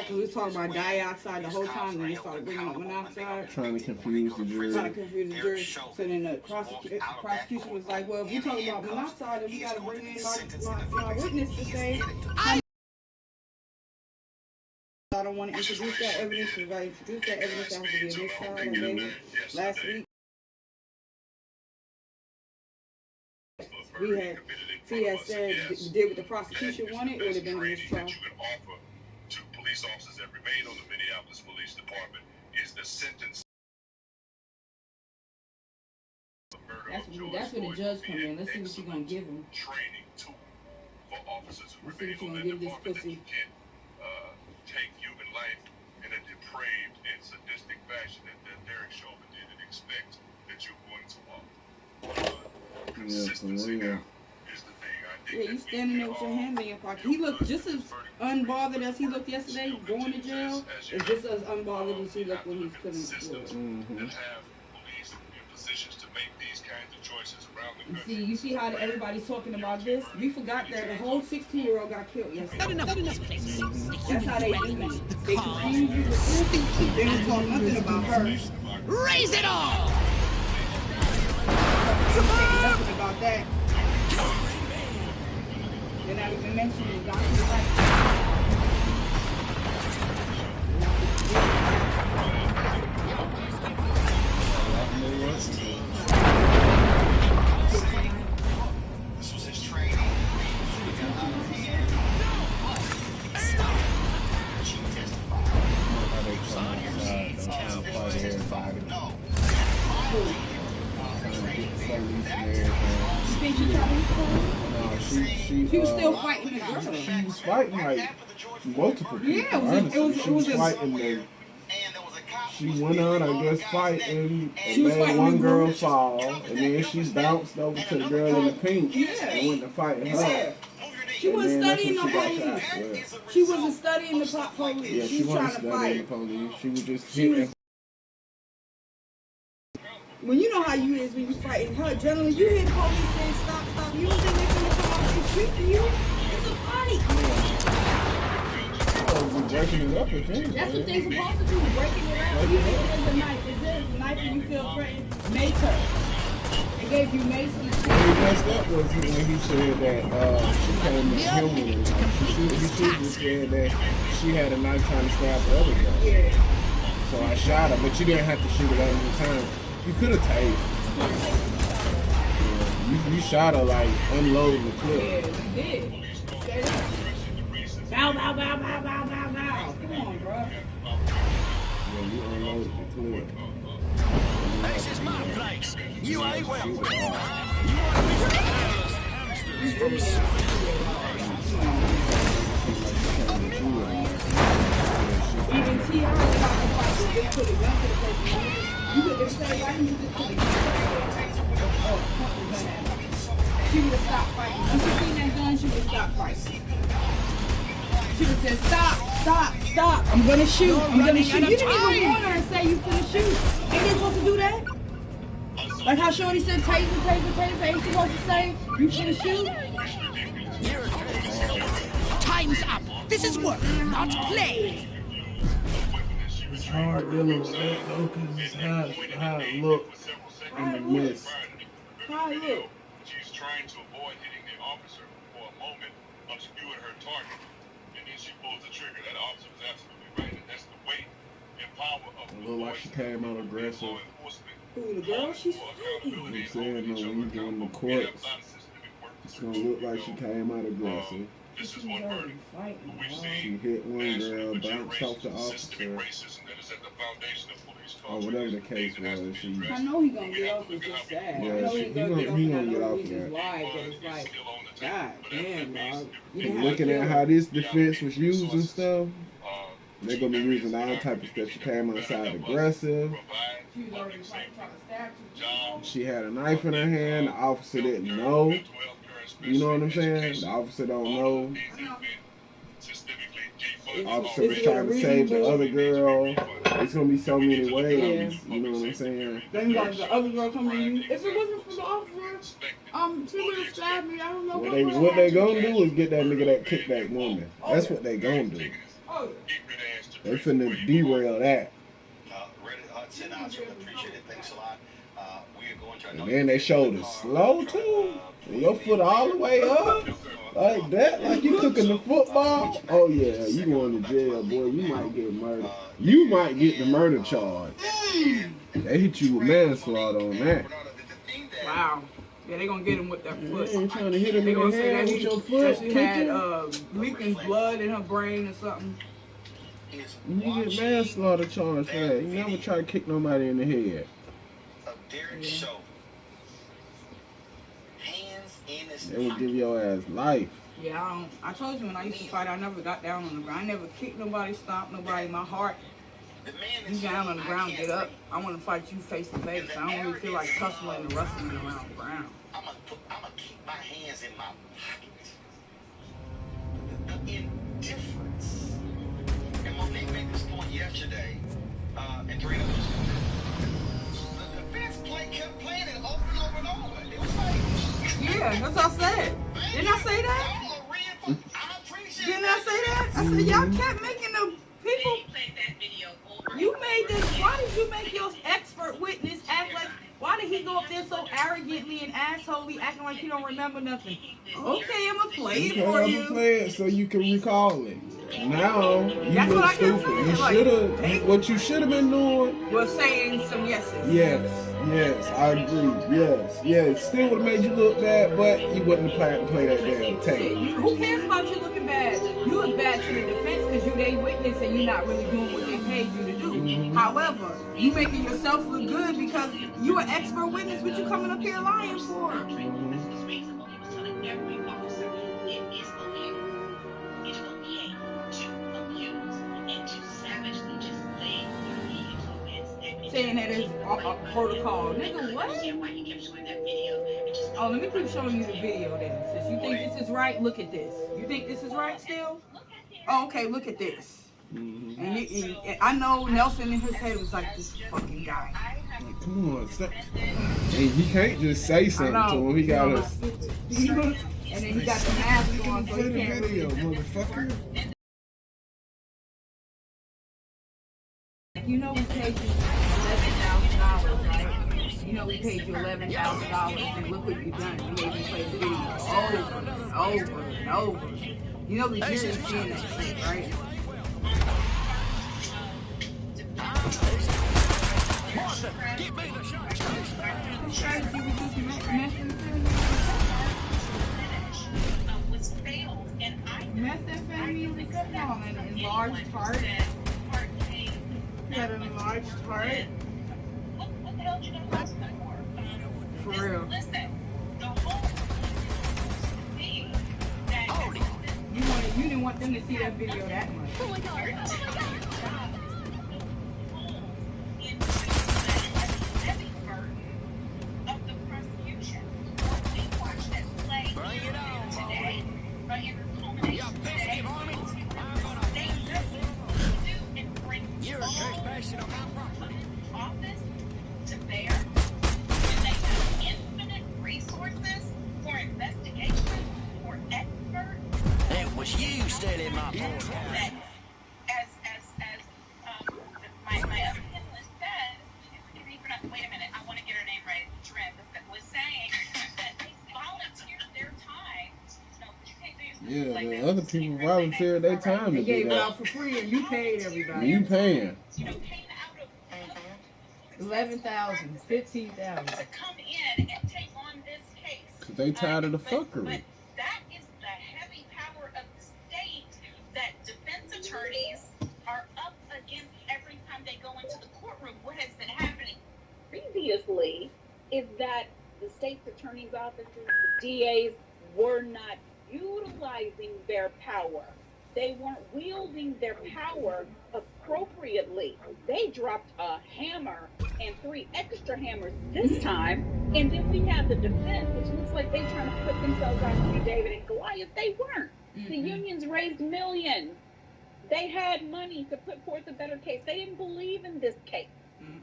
because we was talking about dioxide the whole time, and they started bringing up monoxide. Trying to confuse the jury. Trying to confuse the jury. So then the prosecution was like, well, if we talk about monoxide, then we got to bring in my witness to say I don't want to introduce that evidence. If I introduce that evidence, that has to be a mistrial, okay? Last week, she had said, did what the prosecution wanted, it would have been a mistrial. To police officers that remain on the Minneapolis Police Department is the sentence. That's where the judge comes in. Let's see what she's gonna give him. Training tool for officers who Let's see remain what she's on gonna that give this department pussy. that can take human life in a depraved and sadistic fashion that Derek Chauvin did, and expect that you're going to walk. Consistency now is the thing. I think yeah, you standing there with your hand in your pocket. He looked just as unbothered as he looked yesterday going to jail. It's just as unbothered as he looked when he was put in jail. You see how everybody's talking about this? We forgot that the whole 16-year-old got killed yesterday. Not enough places. That's how they do it. They confuse you with this. They don't talk nothing about her. Raise it all! They don't say nothing about that. They're not even mentioning Dr. White. She was still fighting the girl. She was fighting like multiple people. Yeah, she was fighting the. She went on, I guess, fighting and made one girl fall, and then she bounced over to the girl in the pink and went to fighting her. She wasn't studying the police. She wasn't studying the police. Yeah, she wasn't studying the police. She was just hitting. When you know how you is when you fighting her, generally you hear the police saying stop, stop. You don't think they're gonna come out and shoot you? It's a fight. We're breaking it up, I think. That's what they're supposed to do, breaking it up. You think it is a knife. If there's a knife and you feel threatened, mace her. They gave you mace and what he messed up was when he said that she came to him with a knife. He should have said that she had a knife trying to stab the other girl. Yeah. So I shot her, but you didn't have to shoot her that many times. You could have tased. Yeah. You shot her like unloading the clip. Yeah, you did. Bow, bow, bow, bow, bow, bow, bow. Come on, bro. Yeah, you unloaded the clip. This is my place. You ain't welcome. Even T.I. they put a gun to the person. You could say, why didn't you just put a gun at her? She would have stopped fighting. When she seen that gun, she would have stopped fighting. She would have said, stop, stop, stop. I'm going to shoot. I'm going to shoot. You didn't even warn her and say you going to shoot. Ain't they supposed to do that? Like how Shorty said, taser, taser, taser. Ain't you supposed to say you going to shoot? Time's up. This is work, not play. It's hard dealing with that though, because it's how it looks in the mist. How it look? She's trying to avoid hitting the officer for a moment, obscuring her target, and then she pulls the trigger. That officer was absolutely right, and that's the weight and power of It looked like she came out aggressive. Who, the girl? She's fighting. I'm saying, when we get in the courts, it's going to look like she came out aggressive. This is one verdict. She hit one girl, bounced off the officer, or whatever the case was. I know he's going to get off. It's just sad. Yeah, I know he's going to get off that. Why, but it's like, God damn, dog. And looking at how this defense was used and stuff, they're going to be using all type of stuff. She came outside aggressive. She had a knife in her hand. The officer didn't know. You know what I'm saying? The officer don't know. The officer was trying to save the other girl. It's gonna be so many ways. You know what I'm saying? Then like the other girl coming in. If it wasn't for the officer, she would have stabbed me. I don't know what they gonna do is get that nigga that kickback woman. That's what they gonna do. They finna derail that. Reddit Hudson, I certainly appreciate it. Thanks a lot. We are going to. And then they showed it slow too. And your foot all the way up like that, like you cooking the football. Oh yeah, you going to jail, boy. You might get murdered. You might get the murder charge. They hit you with manslaughter on that. Wow. Yeah, they gonna get him with that foot. They ain't trying to hit him in the head with your foot. She had leaking blood in her brain or something. You get manslaughter charge for that. You never try to kick nobody in the head. Yeah. They would give your ass life. Yeah, I told you when I used to fight, I never got down on the ground. I never kicked nobody, stomped nobody. My heart, you down on the ground, get up. I want to fight you face to face. I don't really feel like tussling and wrestling around the ground. I'm gonna keep my hands in my pockets. The indifference. And Monique made this point yesterday, and Trina was. The defense kept playing it over and over and over. It was like. Yeah, that's what I said. Didn't I say that? Didn't I say that? I said y'all kept making the people. You made this. Why did you make your expert witness act like? Why did he go up there so arrogantly and assholey, acting like he don't remember nothing? Okay, I'ma play it for you. I'ma play it so you can recall it. Now you That's look what I kept stupid. saying. You Like, shoulda. What you should have been doing was saying some yeses. Yes, I agree. Yes. Still would have made you look bad, but you wouldn't have planned to play that damn tape. Who cares about you looking bad? You look bad to the defense because you they witness and you're not really doing what they paid you to do. Mm-hmm. However, you making yourself look good because you an expert witness, what you coming up here lying for? Mm-hmm. Saying that it's protocol. Nigga, what? Oh, let me keep showing you the video then. Since you think this is right, look at this. You think this is right still? Oh, okay, look at this. Mm-hmm. And I know Nelson in his head was like, this fucking guy. Like, come on, stop. Hey, he can't just say something to him. He gotta. And then he got the mask on, so Play he the can't video, really. motherfucker. You know we paid you $11,000, right? You know we paid you $11,000, and look what you done. You made me play the video over and over and over. You know the jury's seeing that shit, right? Give me the shot. The strategy reduces methamphetamine is fentanyl in large part. You had an enlarged heart. What the hell did you go to hospital for? For real. Listen, the whole thing that You didn't want them to see that video that much. oh my god. Heavy burden of the prosecution. We watched it play today, but in the culmination today, they do and bring office to bear, and they have infinite resources for investigation, for experts. It was you stealing my point. That, as my other panelist said, wait a minute, I want to get her name right. Trent was saying that they volunteered their time. No, but you can't do Yeah, like the that. other people volunteered their time They to gave do it that. out for free, and you paid everybody. You paying. You know, came out of $11,000, $15,000. to come in and take on this case. Cause they tired of the But fuckery. that is the heavy power of the state that defense attorneys are up against every time they go into the courtroom. What has been happening previously is that the state's attorney's offices, the DAs, were not utilizing their power. They weren't wielding their power appropriately. They dropped a hammer and 3 extra hammers this time. And then we have the defense, which looks like they're trying to put themselves out to be David and Goliath. They weren't. The unions raised millions. They had money to put forth a better case. They didn't believe in this case.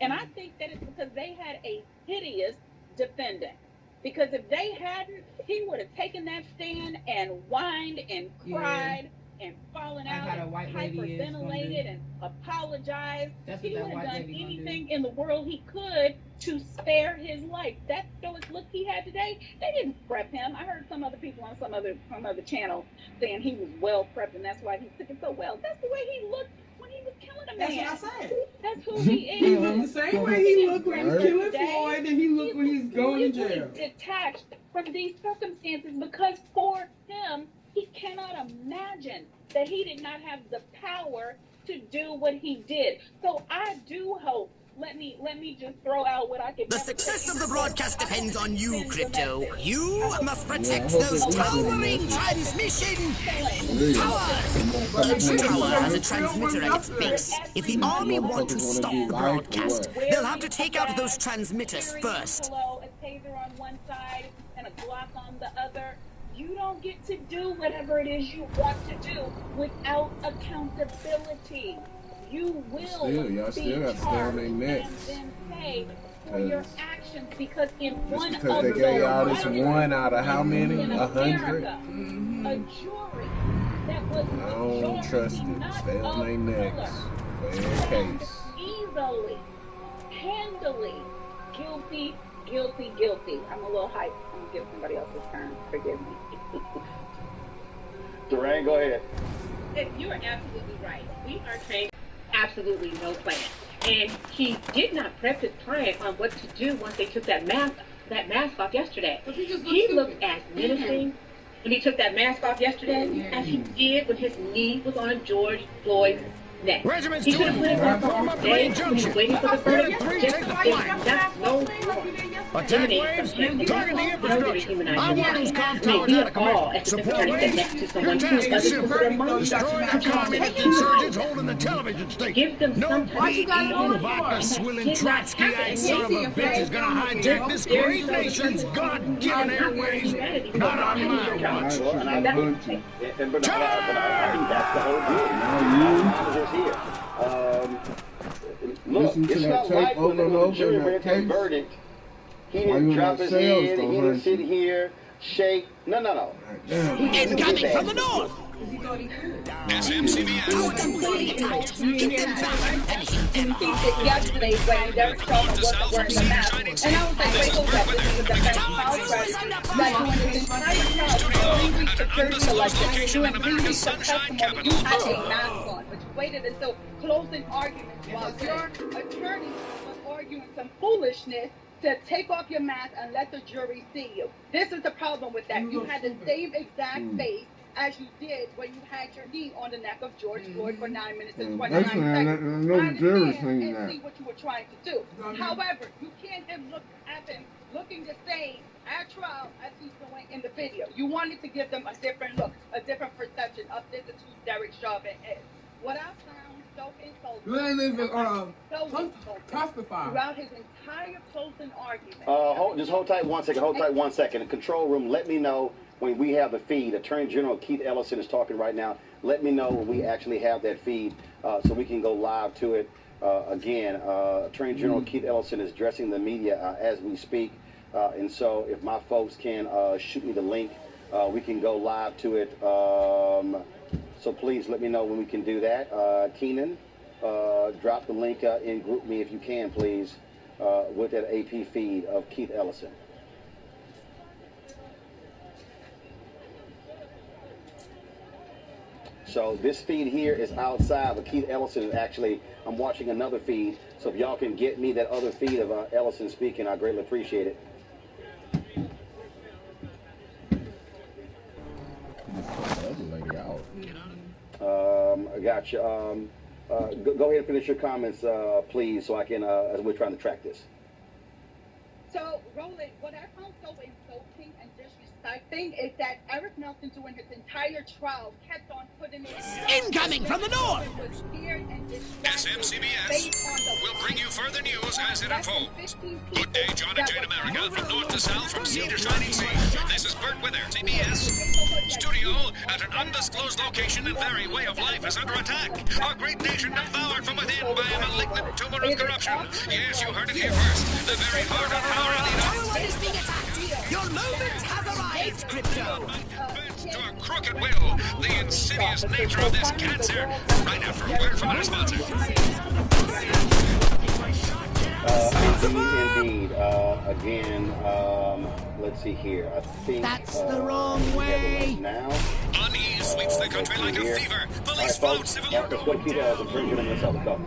And I think that it's because they had a hideous defendant. Because if they hadn't, he would have taken that stand and whined and cried and fallen Like out how the and white lady is gonna hyperventilated and apologized. That's He what would that have white done lady gonna do. anything in the world he could to spare his life. That stoic look he had today, they didn't prep him. I heard some other people on some other channel saying he was well prepped and that's why he took it so well. That's the way he looked when he was killing a man. That's what I said. That's who he is. He looked the same way he looked when he was killing Floyd, and he looked when he's going to jail. Detached from these circumstances because for him, he cannot imagine that he did not have the power to do what he did. So I do hope. Let me just throw out what I could. The success of the broadcast depends on you, Crypto. You must protect those towering transmission towers. Each tower has a transmitter at its base. If the army want to stop the broadcast, they'll have to take out those transmitters first. A taser on one side and a Glock on the other. You don't get to do whatever it is you want to do without accountability. You will y'all still got to stay on their necks. and then pay for your actions because in one of because they gave y'all this one out of how many? 100? A jury that was I don't trust it. Stay on their necks. Fair case. Easily, handily, guilty. I'm a little hyped. I'm gonna give somebody else this turn. Forgive me. Duran, go ahead. You are absolutely right. We are trained absolutely no plan. And he did not prep his client on what to do once they took that mask off yesterday. He looked as menacing when he took that mask off yesterday as he did when his knee was on George Floyd's neck. Regiment's He should have put it back on the day when he was waiting for the verdict. Just no more. Attack waves, target the infrastructure. I want those comm towers out of command. Support waves, your task is simple. Destroy the communist insurgents holding the television station. No vodka-swilling Trotskyite son of a bitch is gonna hijack this great nation's God-given airways. Not on my watch. And I think that's the whole deal. Look, it's not like when the jury read the verdict. He didn't drop his head, he didn't sit here, shake. No. Incoming from the north! SMCBS. Yesterday when Derek Chauvin wasn't wearing a mask. And I was like, wait, hold up, this is a defense house resident. Like when his entire trial, 3 weeks of jury selection, doing 3 weeks of testimony, you had a mask on. But you waited until closing arguments while your attorney was arguing some foolishness to take off your mask and let the jury see you. This is the problem with that. You had the same exact face as you did when you had your knee on the neck of George Floyd for 9 minutes and 29 seconds. I understand and see what you were trying to do. However, you can't have him looking the same at trial as he's doing in the video. You wanted to give them a different look, a different perception of this is who Derek Chauvin is. What I found so insulting, throughout his entire closing argument. Just hold tight 1 second. Hold tight 1 second. The control room, let me know when we have the feed. Attorney General Keith Ellison is talking right now. Let me know when we actually have that feed so we can go live to it. Again, Attorney General Keith Ellison is addressing the media as we speak. And so if my folks can shoot me the link, we can go live to it. So please let me know when we can do that. Keenan, drop the link in Group Me if you can, please, with that AP feed of Keith Ellison. So this feed here is outside, but Keith Ellison is actually, I'm watching another feed. So if y'all can get me that other feed of Ellison speaking, I greatly appreciate it. I got you. Go ahead and finish your comments, please, so I can, as we're trying to track this. So, Roland, what I found so insulting and disrespecting is that Eric Nelson, during his entire trial, kept on putting it incoming from the north. SMCBS will bring you further news as it unfolds. Good day, John and Jane America, from north to south, from sea to shining sea. This is Bert with CBS Studio at an undisclosed location and very way of life is under attack. Our great nation devoured from within by a malignant tumor of corruption. Yes, you heard it here first. The very heart of power in the United States. Your moment has arrived, Crypto. to a crooked will, the insidious nature of this cancer. Right after a word from our sponsor. Indeed. Again, let's see here. I think that's the wrong way. Now, unease sweeps the country like a fever. Police float civil. Let's go to details and bring it in this other go.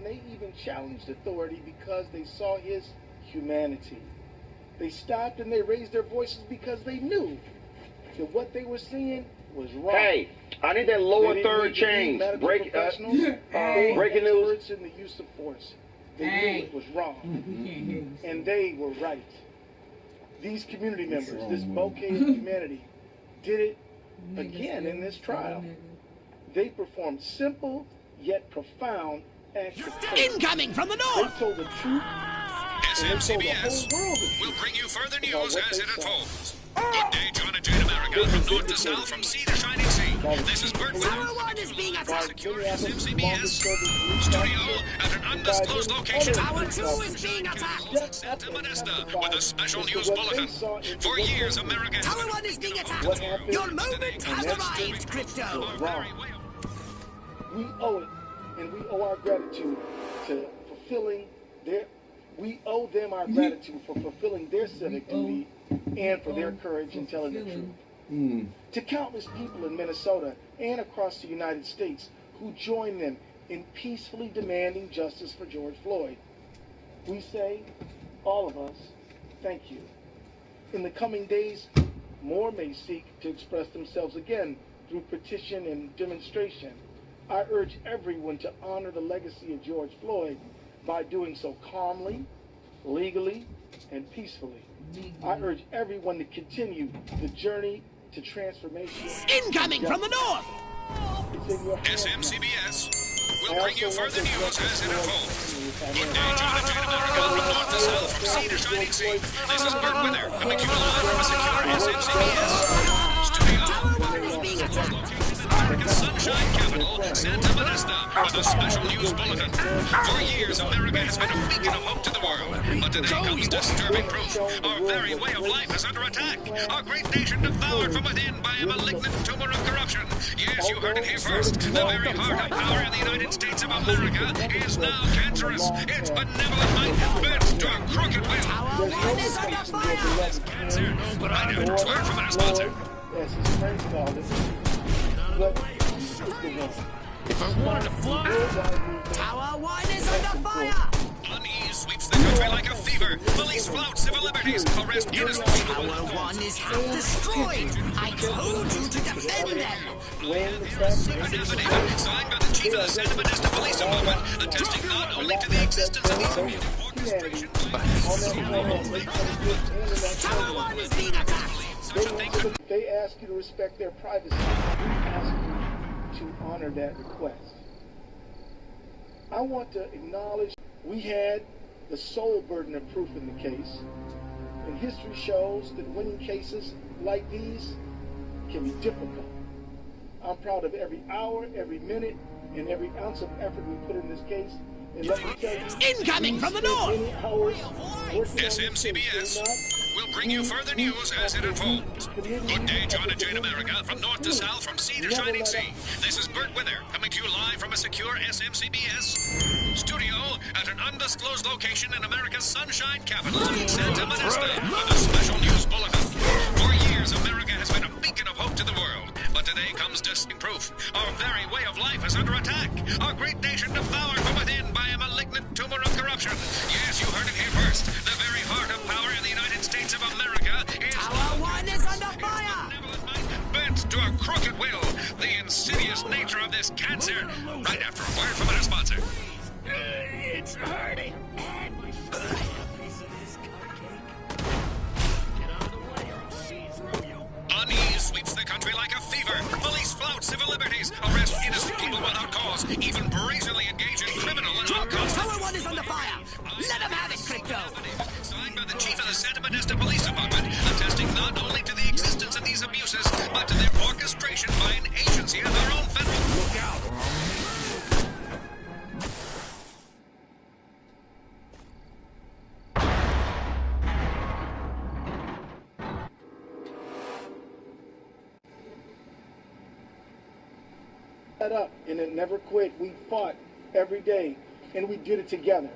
They even challenged authority because they saw his humanity. They stopped and they raised their voices because they knew that what they were seeing was wrong. Hey, I need that lower third change. Breaking news. In the use of force. They knew it was wrong. And they were right. These community members, this bouquet of humanity, did it again in this trial. They performed simple yet profound incoming from the north! They told the truth. SMCBS will bring you further news as it unfolds. Good day, John and Jane America, from north to south, from sea to shining sea. This is Bert Withers. Tower 1 is being attacked. Secure SMCBS studio at an undisclosed location. Tower 2 is being attacked. Santa Modesto with a special news bulletin. For years, America has Tower 1 is being attacked. Your moment has arrived, Crypto. We owe it. And we owe our gratitude to fulfilling their, we owe them our gratitude for fulfilling their civic duty and for their courage in telling the truth. To countless people in Minnesota and across the United States who join them in peacefully demanding justice for George Floyd, we say, all of us, thank you. In the coming days, more may seek to express themselves again through petition and demonstration. I urge everyone to honor the legacy of George Floyd by doing so calmly, legally, and peacefully. I urge everyone to continue the journey to transformation. Incoming from the north! SMCBS will bring you further news as it unfolds. Good day, John and Jane America, from north to south, from sea to shining sea. This is Bert Withers, coming to you live from a secure SMCBS studio. Tower 1 is being attacked. America's Sunshine Capital, Santa Modesto, with a special news bulletin. For years, America has been a beacon of hope to the world. But today comes disturbing proof. Our very way of life is under attack. Our great nation devoured from within by a malignant tumor of corruption. Yes, you heard it here first. The very heart of power in the United States of America is now cancerous. Its benevolent might bends to a crooked will. Tower 1 is under fire! Cancer. Right after a word from our sponsor. As his friends called it. But he's the one. If I wanted to fly, Tower 1 is under fire! Unease sweeps the country like a fever. Police flout civil liberties. Arrest innocent people. Tower 1 is half destroyed. I told you to defend them. An affidavit signed by the chief of the Santa Modesto Police Department, attesting not only to the existence of these orchestrations, but Tower 1 is being attacked. They ask you to respect their privacy. We ask you to honor that request. I want to acknowledge we had the sole burden of proof in the case, and history shows that winning cases like these can be difficult. I'm proud of every hour, every minute, and every ounce of effort we put in this case. And let me tell you, incoming from the north! SMCBS will bring you further news as it unfolds. Good day, John and Jane America, from north to south, from sea to shining sea. This is Bert Withers, coming to you live from a secure SMCBS studio at an undisclosed location in America's Sunshine Capital, Santa Modesto, with a special news bulletin. For years, America has been a beacon of hope to the world. But today comes distinct proof. Our very way of life is under attack. Our great nation devoured from within by a malignant tumor of corruption. Yes, you heard it here first. The very heart of power in the United States of America is... Tower 1 is under fire! Bent to a crooked will. The insidious nature of this cancer. Right after a word from our sponsor. It's hurting. Unease sweeps the country like a fever. Police flout civil liberties. Arrest innocent people without cause. Even brazenly engage in criminal and unconstitutional... Tower 1 is under fire! Let them have it, Crypto! Signed by the chief of the Santa Modesto Police Department, attesting not only to the existence of these abuses, but to their orchestration by an agency of their own federal... Look out! Look, 1 is being attacked. 1 is sweeps the country like a fever. Police flout civil liberties. Arrest innocent people without cause. Even brazenly engage in criminal and unconstitutional... Look out. up, and it never quit. We fought every day, and we did it together.